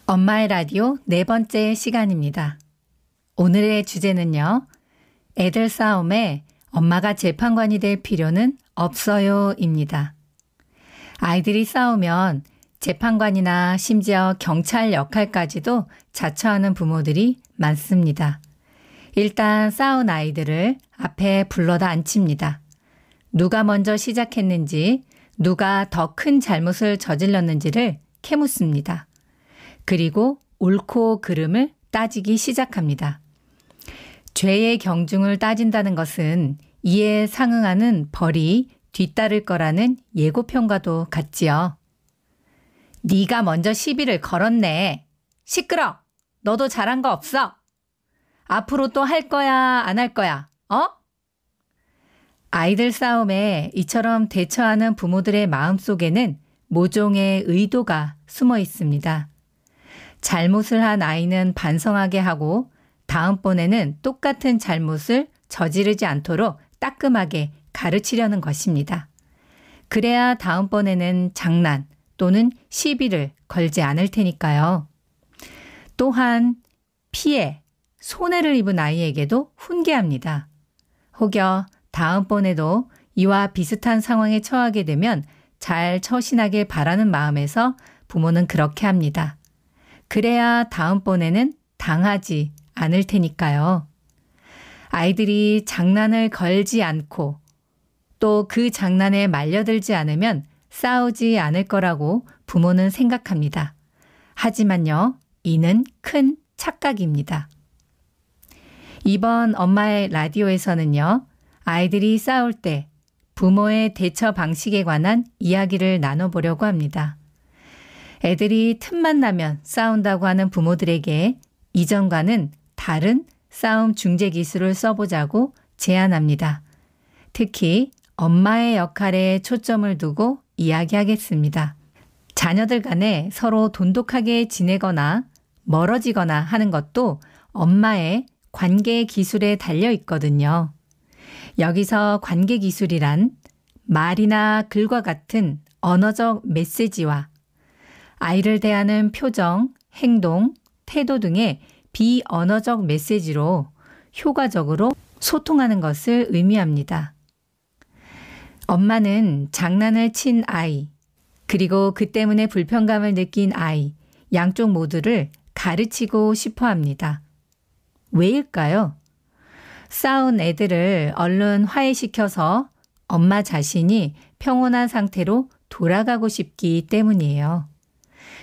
엄마의 라디오 네 번째 시간입니다. 오늘의 주제는요. 애들 싸움에 엄마가 재판관이 될 필요는 없어요 입니다. 아이들이 싸우면 재판관이나 심지어 경찰 역할까지도 자처하는 부모들이 많습니다. 일단 싸운 아이들을 앞에 불러다 앉힙니다. 누가 먼저 시작했는지, 누가 더 큰 잘못을 저질렀는지를 캐묻습니다. 그리고 옳고 그름을 따지기 시작합니다. 죄의 경중을 따진다는 것은 이에 상응하는 벌이 뒤따를 거라는 예고편과도 같지요. 네가 먼저 시비를 걸었네. 시끄러. 너도 잘한 거 없어. 앞으로 또 할 거야, 안 할 거야? 아이들 싸움에 이처럼 대처하는 부모들의 마음속에는 모종의 의도가 숨어 있습니다. 잘못을 한 아이는 반성하게 하고 다음번에는 똑같은 잘못을 저지르지 않도록 따끔하게 가르치려는 것입니다. 그래야 다음번에는 장난 또는 시비를 걸지 않을 테니까요. 또한 피해, 손해를 입은 아이에게도 훈계합니다. 혹여 다음번에도 이와 비슷한 상황에 처하게 되면 잘 처신하길 바라는 마음에서 부모는 그렇게 합니다. 그래야 다음번에는 당하지 않을 테니까요. 아이들이 장난을 걸지 않고 또 그 장난에 말려들지 않으면 싸우지 않을 거라고 부모는 생각합니다. 하지만요, 이는 큰 착각입니다. 이번 엄마의 라디오에서는요, 아이들이 싸울 때 부모의 대처 방식에 관한 이야기를 나눠보려고 합니다. 애들이 틈만 나면 싸운다고 하는 부모들에게 이전과는 다른 싸움 중재 기술을 써보자고 제안합니다. 특히 엄마의 역할에 초점을 두고 이야기하겠습니다. 자녀들 간에 서로 돈독하게 지내거나 멀어지거나 하는 것도 엄마의 관계 기술에 달려 있거든요. 여기서 관계 기술이란 말이나 글과 같은 언어적 메시지와 아이를 대하는 표정, 행동, 태도 등의 비언어적 메시지로 효과적으로 소통하는 것을 의미합니다. 엄마는 장난을 친 아이, 그리고 그 때문에 불편감을 느낀 아이, 양쪽 모두를 가르치고 싶어 합니다. 왜일까요? 싸운 애들을 얼른 화해시켜서 엄마 자신이 평온한 상태로 돌아가고 싶기 때문이에요.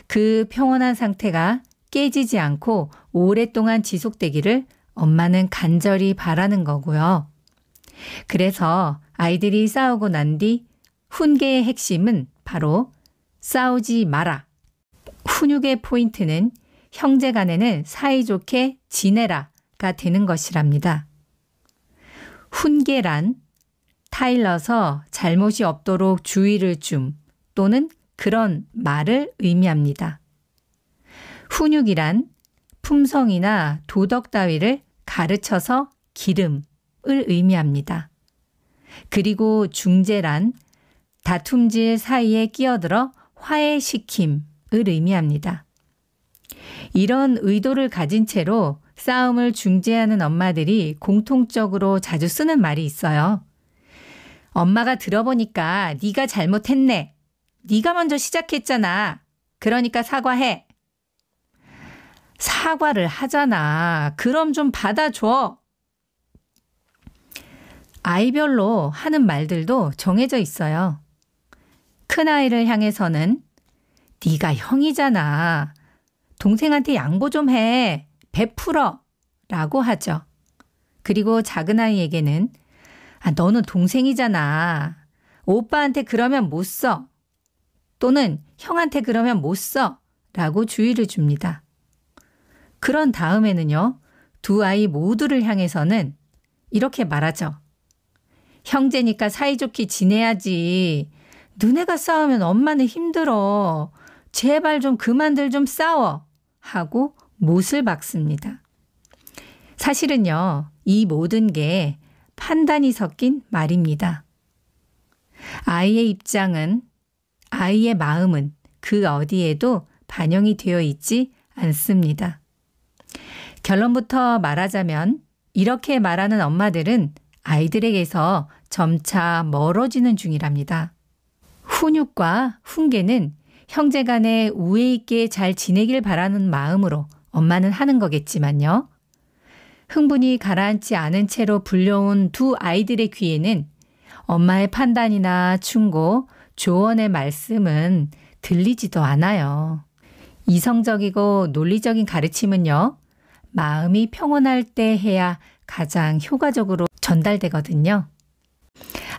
그 평온한 상태가 깨지지 않고 오랫동안 지속되기를 엄마는 간절히 바라는 거고요. 그래서 아이들이 싸우고 난 뒤 훈계의 핵심은 바로 싸우지 마라. 훈육의 포인트는 형제 간에는 사이좋게 지내라가 되는 것이랍니다. 훈계란 타일러서 잘못이 없도록 주의를 줌 또는 그런 말을 의미합니다. 훈육이란 품성이나 도덕 따위를 가르쳐서 기름을 의미합니다. 그리고 중재란 다툼질 사이에 끼어들어 화해시킴을 의미합니다. 이런 의도를 가진 채로 싸움을 중재하는 엄마들이 공통적으로 자주 쓰는 말이 있어요. 엄마가 들어보니까 네가 잘못했네. 네가 먼저 시작했잖아. 그러니까 사과해. 사과를 하잖아. 그럼 좀 받아줘. 아이별로 하는 말들도 정해져 있어요. 큰아이를 향해서는 네가 형이잖아. 동생한테 양보 좀 해. 베풀어. 라고 하죠. 그리고 작은아이에게는 너는 동생이잖아. 오빠한테 그러면 못 써. 또는 형한테 그러면 못 써. 라고 주의를 줍니다. 그런 다음에는요. 두 아이 모두를 향해서는 이렇게 말하죠. 형제니까 사이좋게 지내야지. 너네가 싸우면 엄마는 힘들어. 제발 좀 그만들 좀 싸워 하고 못을 박습니다. 사실은요, 이 모든 게 판단이 섞인 말입니다. 아이의 입장은, 아이의 마음은 그 어디에도 반영이 되어 있지 않습니다. 결론부터 말하자면 이렇게 말하는 엄마들은 아이들에게서 점차 멀어지는 중이랍니다. 훈육과 훈계는 형제간에 우애 있게 잘 지내길 바라는 마음으로 엄마는 하는 거겠지만요. 흥분이 가라앉지 않은 채로 불려온 두 아이들의 귀에는 엄마의 판단이나 충고, 조언의 말씀은 들리지도 않아요. 이성적이고 논리적인 가르침은요, 마음이 평온할 때 해야 가장 효과적으로 전달되거든요.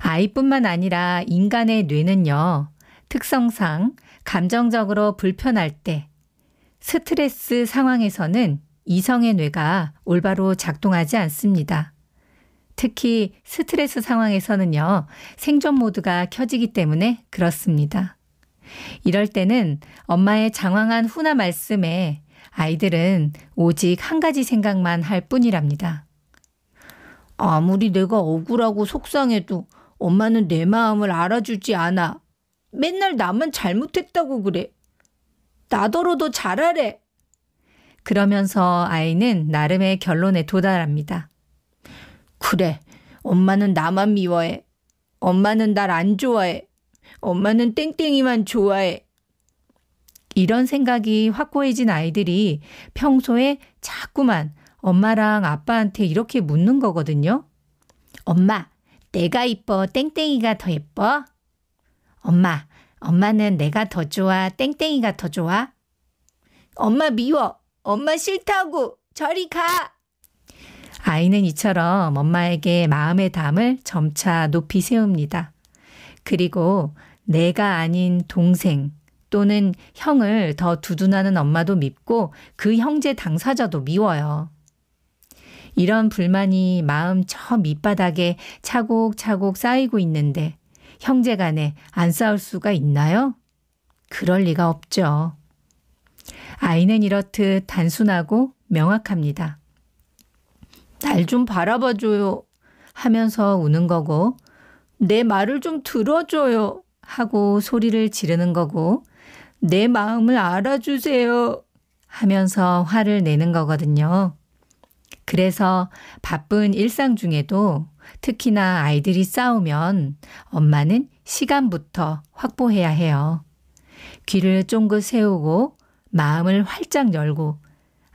아이뿐만 아니라 인간의 뇌는요, 특성상 감정적으로 불편할 때, 스트레스 상황에서는 이성의 뇌가 올바로 작동하지 않습니다. 특히 스트레스 상황에서는요, 생존 모드가 켜지기 때문에 그렇습니다. 이럴 때는 엄마의 장황한 훈화 말씀에 아이들은 오직 한 가지 생각만 할 뿐이랍니다. 아무리 내가 억울하고 속상해도 엄마는 내 마음을 알아주지 않아. 맨날 나만 잘못했다고 그래. 나더러도 잘하래. 그러면서 아이는 나름의 결론에 도달합니다. 그래, 엄마는 나만 미워해. 엄마는 날 안 좋아해. 엄마는 땡땡이만 좋아해. 이런 생각이 확고해진 아이들이 평소에 자꾸만 엄마랑 아빠한테 이렇게 묻는 거거든요. 엄마, 내가 이뻐? 땡땡이가 더 예뻐? 엄마는 내가 더 좋아? 땡땡이가 더 좋아? 엄마 미워. 엄마 싫다고. 저리 가. 아이는 이처럼 엄마에게 마음의 담을 점차 높이 세웁니다. 그리고 내가 아닌 동생 또는 형을 더 두둔하는 엄마도 밉고 그 형제 당사자도 미워요. 이런 불만이 마음 저 밑바닥에 차곡차곡 쌓이고 있는데 형제 간에 안 싸울 수가 있나요? 그럴 리가 없죠. 아이는 이렇듯 단순하고 명확합니다. 날 좀 바라봐줘요 하면서 우는 거고, 내 말을 좀 들어줘요 하고 소리를 지르는 거고, 내 마음을 알아주세요 하면서 화를 내는 거거든요. 그래서 바쁜 일상 중에도 특히나 아이들이 싸우면 엄마는 시간부터 확보해야 해요. 귀를 쫑긋 세우고 마음을 활짝 열고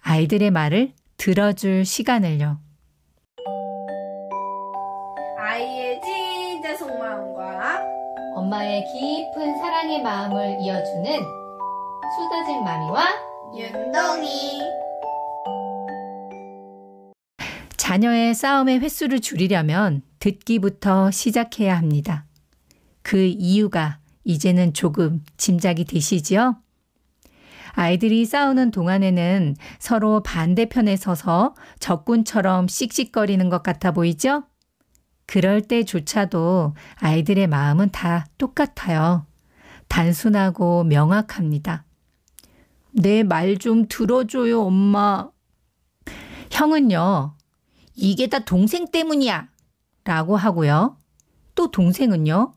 아이들의 말을 들어줄 시간을요. 아이의 진짜 속마음과 엄마의 깊은 사랑의 마음을 이어주는 수다쟁 마미와 윤동이. 자녀의 싸움의 횟수를 줄이려면 듣기부터 시작해야 합니다. 그 이유가 이제는 조금 짐작이 되시지요? 아이들이 싸우는 동안에는 서로 반대편에 서서 적군처럼 씩씩거리는 것 같아 보이죠? 그럴 때조차도 아이들의 마음은 다 똑같아요. 단순하고 명확합니다. 내 말 좀 들어줘요, 엄마. 형은요, 이게 다 동생 때문이야 라고 하고요. 또 동생은요,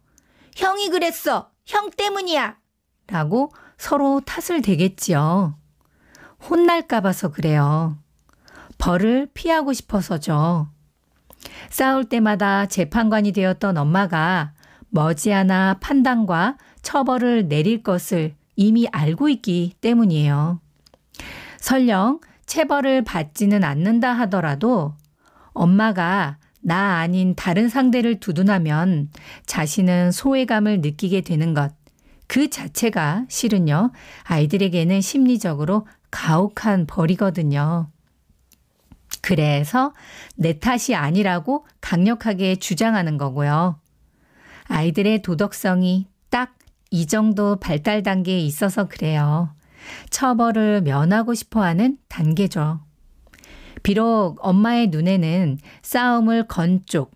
형이 그랬어, 형 때문이야 라고 서로 탓을 대겠지요. 혼날까 봐서 그래요. 벌을 피하고 싶어서죠. 싸울 때마다 재판관이 되었던 엄마가 머지않아 판단과 처벌을 내릴 것을 이미 알고 있기 때문이에요. 설령 체벌을 받지는 않는다 하더라도 엄마가 나 아닌 다른 상대를 두둔하면 자신은 소외감을 느끼게 되는 것, 그 자체가 실은요, 아이들에게는 심리적으로 가혹한 벌이거든요. 그래서 내 탓이 아니라고 강력하게 주장하는 거고요. 아이들의 도덕성이 딱 이 정도 발달 단계에 있어서 그래요. 처벌을 면하고 싶어하는 단계죠. 비록 엄마의 눈에는 싸움을 건 쪽,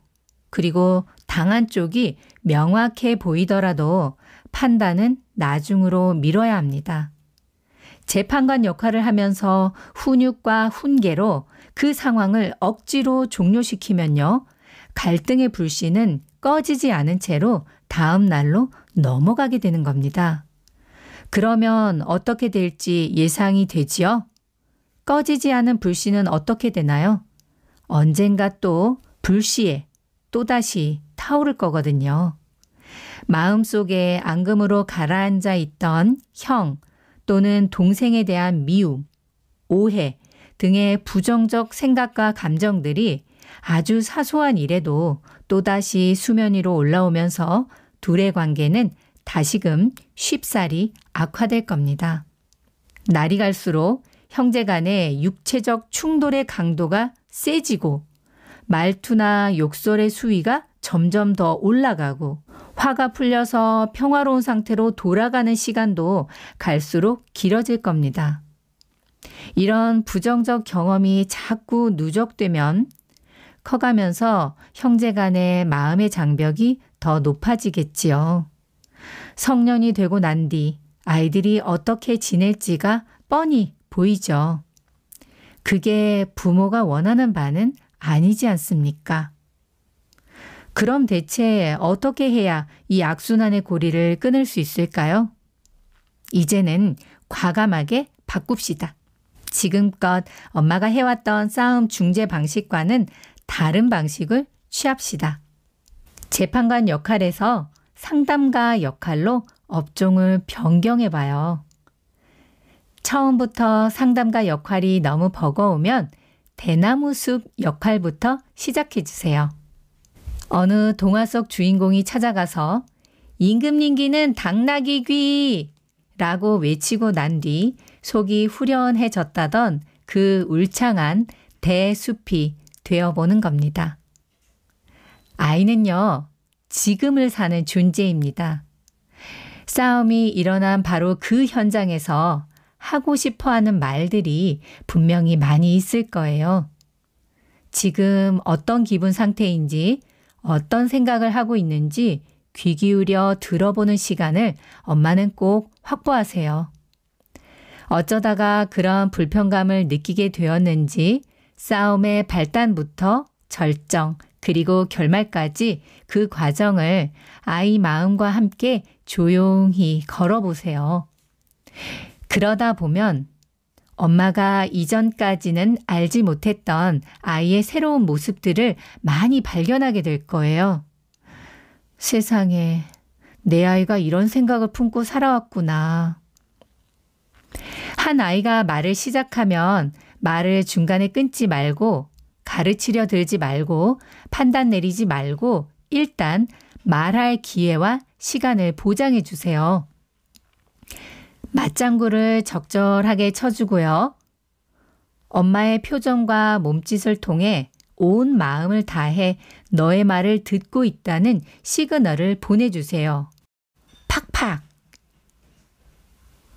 그리고 당한 쪽이 명확해 보이더라도 판단은 나중으로 미뤄야 합니다. 재판관 역할을 하면서 훈육과 훈계로 그 상황을 억지로 종료시키면요. 갈등의 불씨는 꺼지지 않은 채로 다음 날로 넘어가게 되는 겁니다. 그러면 어떻게 될지 예상이 되지요? 꺼지지 않은 불씨는 어떻게 되나요? 언젠가 또 불씨에 또다시 타오를 거거든요. 마음속에 앙금으로 가라앉아 있던 형 또는 동생에 대한 미움, 오해 등의 부정적 생각과 감정들이 아주 사소한 일에도 또다시 수면 위로 올라오면서 둘의 관계는 다시금 쉽사리 악화될 겁니다. 날이 갈수록 형제 간의 육체적 충돌의 강도가 세지고 말투나 욕설의 수위가 점점 더 올라가고 화가 풀려서 평화로운 상태로 돌아가는 시간도 갈수록 길어질 겁니다. 이런 부정적 경험이 자꾸 누적되면 커가면서 형제 간의 마음의 장벽이 더 높아지겠지요. 성년이 되고 난 뒤 아이들이 어떻게 지낼지가 뻔히 보이죠. 그게 부모가 원하는 바는 아니지 않습니까? 그럼 대체 어떻게 해야 이 악순환의 고리를 끊을 수 있을까요? 이제는 과감하게 바꿉시다. 지금껏 엄마가 해왔던 싸움 중재 방식과는 다른 방식을 취합시다. 재판관 역할에서 상담가 역할로 업종을 변경해봐요. 처음부터 상담가 역할이 너무 버거우면 대나무 숲 역할부터 시작해주세요. 어느 동화 속 주인공이 찾아가서 임금님기는 당나귀귀 라고 외치고 난 뒤 속이 후련해졌다던 그 울창한 대숲이 되어보는 겁니다. 아이는요, 지금을 사는 존재입니다. 싸움이 일어난 바로 그 현장에서 하고 싶어 하는 말들이 분명히 많이 있을 거예요. 지금 어떤 기분 상태인지, 어떤 생각을 하고 있는지 귀 기울여 들어보는 시간을 엄마는 꼭 확보하세요. 어쩌다가 그런 불편감을 느끼게 되었는지 싸움의 발단부터 절정 그리고 결말까지 그 과정을 아이 마음과 함께 조용히 걸어보세요. 그러다 보면 엄마가 이전까지는 알지 못했던 아이의 새로운 모습들을 많이 발견하게 될 거예요. 세상에, 내 아이가 이런 생각을 품고 살아왔구나. 한 아이가 말을 시작하면 말을 중간에 끊지 말고 가르치려 들지 말고 판단 내리지 말고 일단 말할 기회와 시간을 보장해 주세요. 맞장구를 적절하게 쳐주고요. 엄마의 표정과 몸짓을 통해 온 마음을 다해 너의 말을 듣고 있다는 시그널을 보내주세요. 팍팍!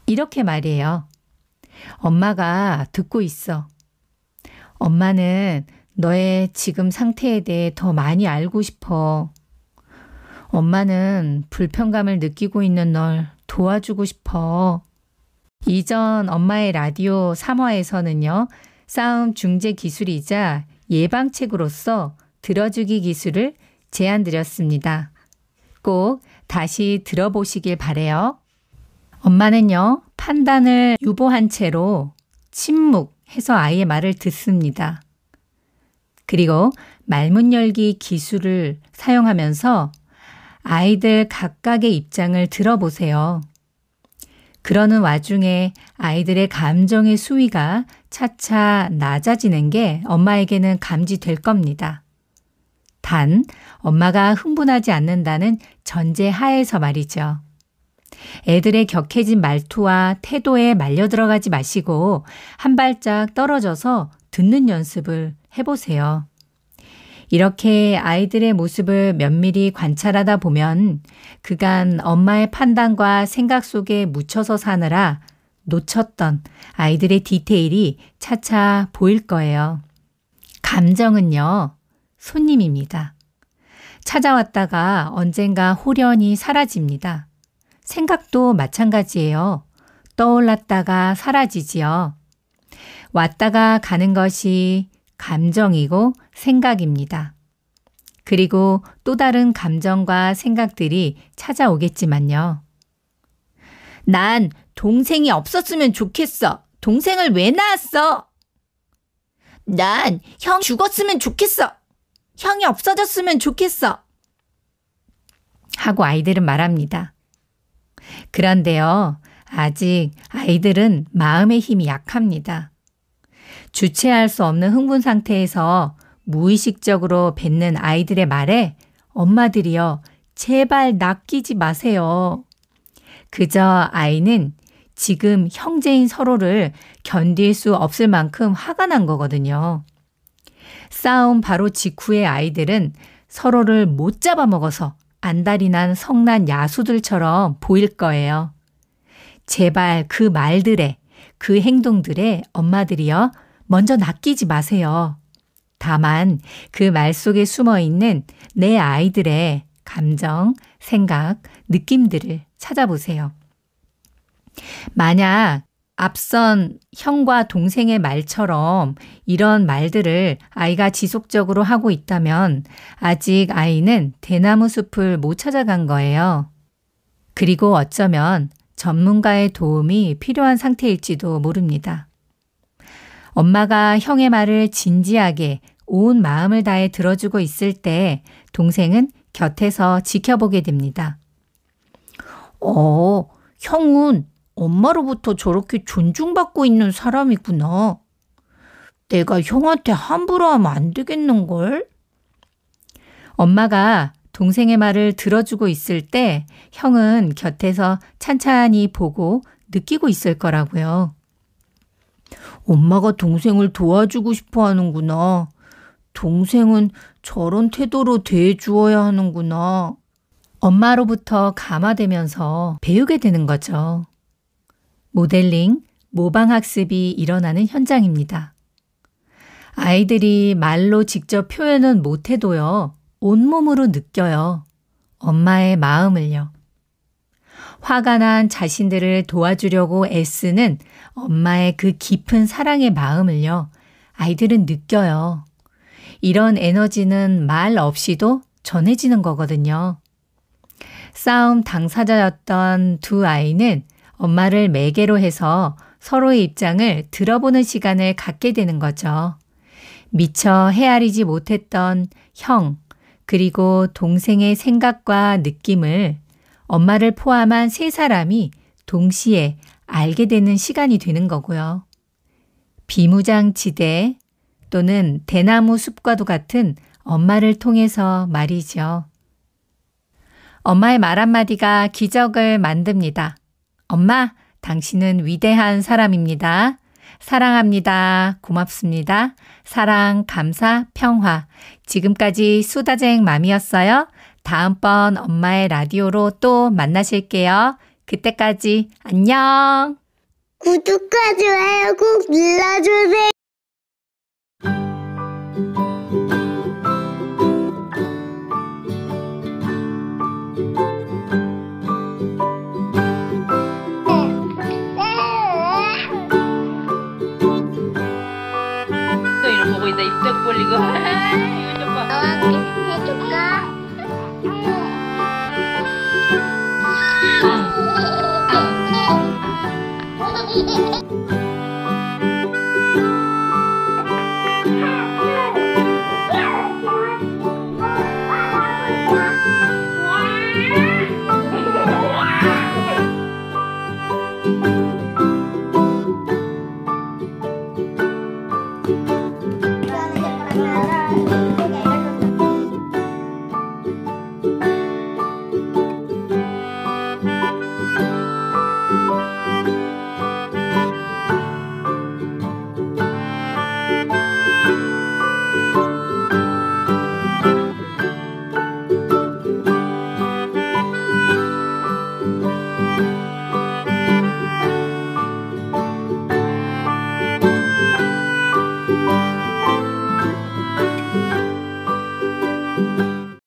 이렇게 말이에요. 엄마가 듣고 있어. 엄마는 너의 지금 상태에 대해 더 많이 알고 싶어. 엄마는 불편감을 느끼고 있는 널 도와주고 싶어. 이전 엄마의 라디오 3화에서는요. 싸움 중재 기술이자 예방책으로서 들어주기 기술을 제안드렸습니다. 꼭 다시 들어보시길 바래요. 엄마는요. 판단을 유보한 채로 침묵해서 아이의 말을 듣습니다. 그리고 말문 열기 기술을 사용하면서 아이들 각각의 입장을 들어보세요. 그러는 와중에 아이들의 감정의 수위가 차차 낮아지는 게 엄마에게는 감지될 겁니다. 단, 엄마가 흥분하지 않는다는 전제 하에서 말이죠. 애들의 격해진 말투와 태도에 말려 들어가지 마시고 한 발짝 떨어져서 듣는 연습을 해보세요. 이렇게 아이들의 모습을 면밀히 관찰하다 보면 그간 엄마의 판단과 생각 속에 묻혀서 사느라 놓쳤던 아이들의 디테일이 차차 보일 거예요. 감정은요, 손님입니다. 찾아왔다가 언젠가 호련히 사라집니다. 생각도 마찬가지예요. 떠올랐다가 사라지지요. 왔다가 가는 것이 감정이고 생각입니다. 그리고 또 다른 감정과 생각들이 찾아오겠지만요. 난 동생이 없었으면 좋겠어. 동생을 왜 낳았어? 난 형 죽었으면 좋겠어. 형이 없어졌으면 좋겠어. 하고 아이들은 말합니다. 그런데요, 아직 아이들은 마음의 힘이 약합니다. 주체할 수 없는 흥분 상태에서 무의식적으로 뱉는 아이들의 말에 엄마들이요, 제발 낚이지 마세요. 그저 아이는 지금 형제인 서로를 견딜 수 없을 만큼 화가 난 거거든요. 싸움 바로 직후의 아이들은 서로를 못 잡아먹어서 안달이 난 성난 야수들처럼 보일 거예요. 제발 그 말들에, 그 행동들에 엄마들이요, 먼저 낚이지 마세요. 다만 그 말 속에 숨어 있는 내 아이들의 감정, 생각, 느낌들을 찾아보세요. 만약 앞선 형과 동생의 말처럼 이런 말들을 아이가 지속적으로 하고 있다면 아직 아이는 대나무 숲을 못 찾아간 거예요. 그리고 어쩌면 전문가의 도움이 필요한 상태일지도 모릅니다. 엄마가 형의 말을 진지하게 온 마음을 다해 들어주고 있을 때 동생은 곁에서 지켜보게 됩니다. 형은 엄마로부터 저렇게 존중받고 있는 사람이구나. 내가 형한테 함부로 하면 안 되겠는걸? 엄마가 동생의 말을 들어주고 있을 때 형은 곁에서 찬찬히 보고 느끼고 있을 거라고요. 엄마가 동생을 도와주고 싶어 하는구나. 동생은 저런 태도로 대해주어야 하는구나. 엄마로부터 감화되면서 배우게 되는 거죠. 모델링, 모방학습이 일어나는 현장입니다. 아이들이 말로 직접 표현은 못해도요, 온몸으로 느껴요. 엄마의 마음을요. 화가 난 자신들을 도와주려고 애쓰는 엄마의 그 깊은 사랑의 마음을요, 아이들은 느껴요. 이런 에너지는 말 없이도 전해지는 거거든요. 싸움 당사자였던 두 아이는 엄마를 매개로 해서 서로의 입장을 들어보는 시간을 갖게 되는 거죠. 미처 헤아리지 못했던 형, 그리고 동생의 생각과 느낌을 엄마를 포함한 세 사람이 동시에 알게 되는 시간이 되는 거고요. 비무장지대 또는 대나무 숲과도 같은 엄마를 통해서 말이죠. 엄마의 말 한마디가 기적을 만듭니다. 엄마, 당신은 위대한 사람입니다. 사랑합니다. 고맙습니다. 사랑, 감사, 평화. 지금까지 수다쟁 맘이었어요. 다음번 엄마의 라디오로 또 만나실게요. 그때까지 안녕. 구독과 좋아요 꼭 눌러주세요. 또 이런 보고 있다 입덕 벌리고 이거 좀 봐. 해줄까?